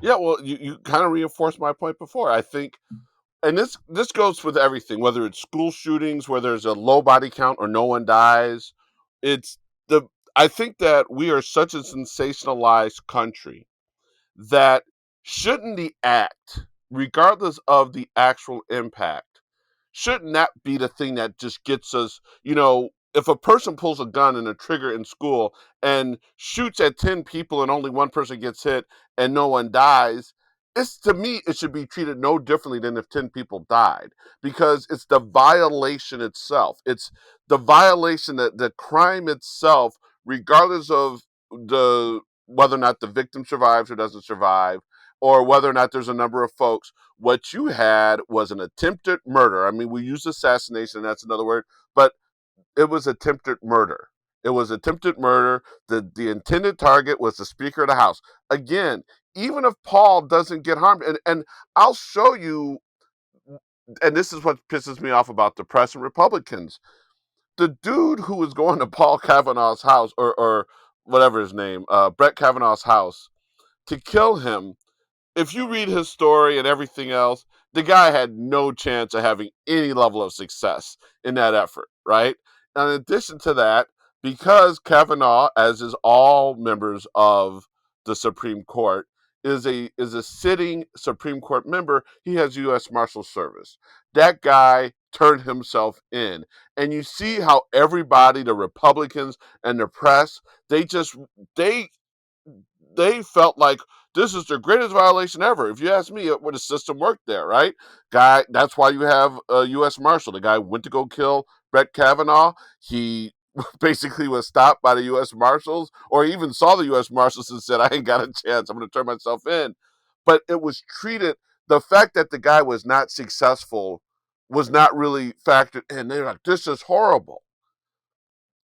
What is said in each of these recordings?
Yeah, well, you kind of reinforced my point before. I think, and this goes with everything, whether it's school shootings, where there's a low body count or no one dies. It's the I think that we are such a sensationalized country that shouldn't the act, regardless of the actual impact, shouldn't that be the thing that just gets us, if a person pulls a gun and a trigger in school and shoots at 10 people and only one person gets hit and no one dies, it's to me it should be treated no differently than if 10 people died, because it's the violation itself. It's the violation, that the crime itself, regardless of the whether or not the victim survives or doesn't survive, or whether or not there's a number of folks. What you had was an attempted murder. I mean, we use assassination, that's another word, but it was attempted murder. It was attempted murder. The intended target was the Speaker of the House. Again, even if Paul doesn't get harmed, and I'll show you, and this is what pisses me off about the press and Republicans. The dude who was going to Paul Kavanaugh's house, or whatever his name, Brett Kavanaugh's house, to kill him, if you read his story and everything else, the guy had no chance of having any level of success in that effort, right? And in addition to that, because Kavanaugh, as is all members of the Supreme Court, is a sitting Supreme Court member, he has U.S. Marshal Service. That guy turned himself in, and you see how everybody, the Republicans and the press, they just they they felt like this is the greatest violation ever. If you ask me, it would the system worked there, right? Guy, that's why you have a U.S. Marshal. The guy went to go kill Brett Kavanaugh. He basically was stopped by the U.S. Marshals, or he even saw the U.S. Marshals and said, "I ain't got a chance. I'm going to turn myself in." But it was treated. The fact that the guy was not successful was not really factored in. They're like, "This is horrible."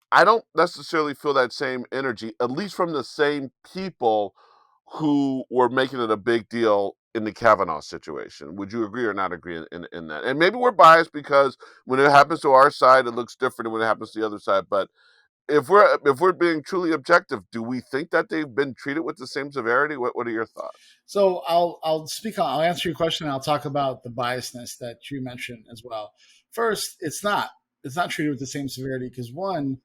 I don't necessarily feel that same energy, at least from the same people who were making it a big deal in the Kavanaugh situation. Would you agree or not agree in that? And maybe we're biased because when it happens to our side, it looks different than when it happens to the other side. But if we're being truly objective, do we think that they've been treated with the same severity? What are your thoughts? So I'll answer your question and I'll talk about the biasness that you mentioned as well. First, it's not treated with the same severity because one,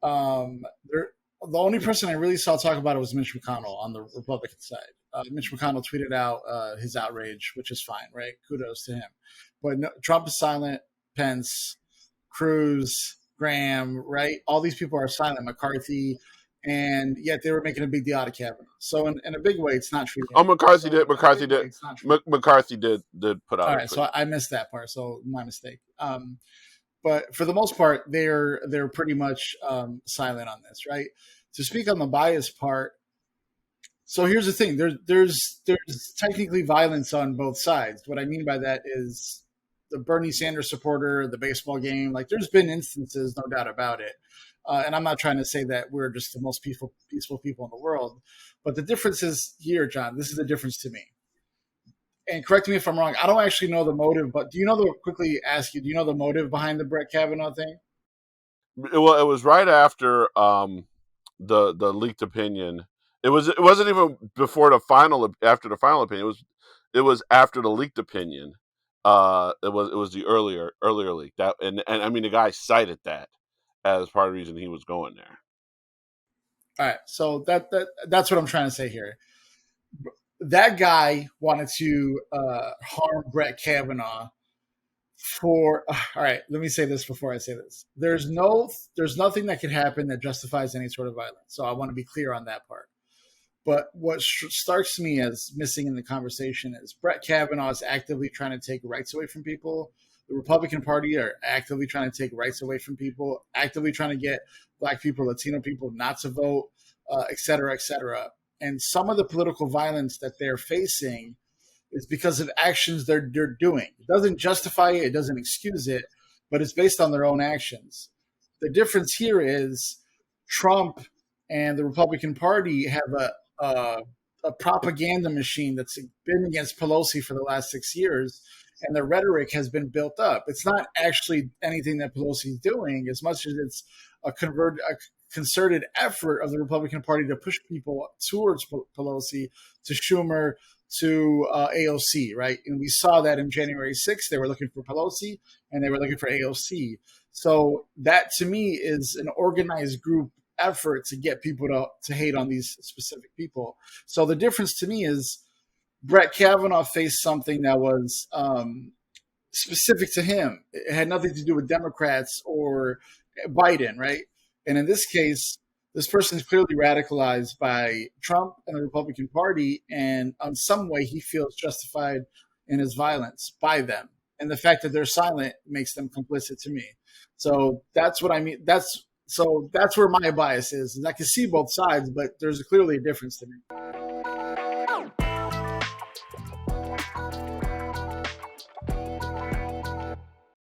there the only person I really saw talk about it was Mitch McConnell on the Republican side. Mitch McConnell tweeted out his outrage, which is fine, right? Kudos to him. But no, Trump is silent. Pence, Cruz, Graham, right? All these people are silent. McCarthy, and yet they were making a big deal out of Kavanaugh. So in a big way, it's not treated. Oh, McCarthy So did. in a McCarthy big way, did. it's not treated. McCarthy did put out All a right, tweet. so I missed that part. So my mistake. But for the most part, they're pretty much silent on this, right? To speak on the bias part, so here's the thing: there's technically violence on both sides. What I mean by that is the Bernie Sanders supporter, the baseball game. Like there's been instances, no doubt about it. And I'm not trying to say that we're just the most peaceful people in the world, but the difference is here, John. This is the difference to me. And correct me if I'm wrong. I don't actually know the motive, but do you know the quickly ask you? Do you know the motive behind the Brett Kavanaugh thing? Well, it was right after the leaked opinion. It wasn't even before the final after the final opinion. It was after the leaked opinion. It was the earlier leak, that, and I mean the guy cited that as part of the reason he was going there. All right, so that's what I'm trying to say here. That guy wanted to harm Brett Kavanaugh for. All right, let me say this before I say this. There's nothing that can happen that justifies any sort of violence. So I want to be clear on that part. But what strikes me as missing in the conversation is Brett Kavanaugh is actively trying to take rights away from people. The Republican Party are actively trying to take rights away from people, actively trying to get Black people, Latino people not to vote, et cetera, et cetera. And some of the political violence that they're facing is because of actions they're doing. It doesn't justify it, it doesn't excuse it, but it's based on their own actions. The difference here is Trump and the Republican Party have a propaganda machine that's been against Pelosi for the last 6 years, and the rhetoric has been built up. It's not actually anything that Pelosi is doing as much as it's a concerted effort of the Republican Party to push people towards Pelosi, to Schumer, to AOC, right? And we saw that in January 6th. They were looking for Pelosi and they were looking for AOC. So that to me is an organized group effort to get people to hate on these specific people. So the difference to me is Brett Kavanaugh faced something that was specific to him. It had nothing to do with Democrats or Biden, right? And in this case, this person is clearly radicalized by Trump and the Republican Party, and in some way he feels justified in his violence by them. And the fact that they're silent makes them complicit to me. So that's what I mean. That's where my bias is. And I can see both sides, but there's clearly a difference to me.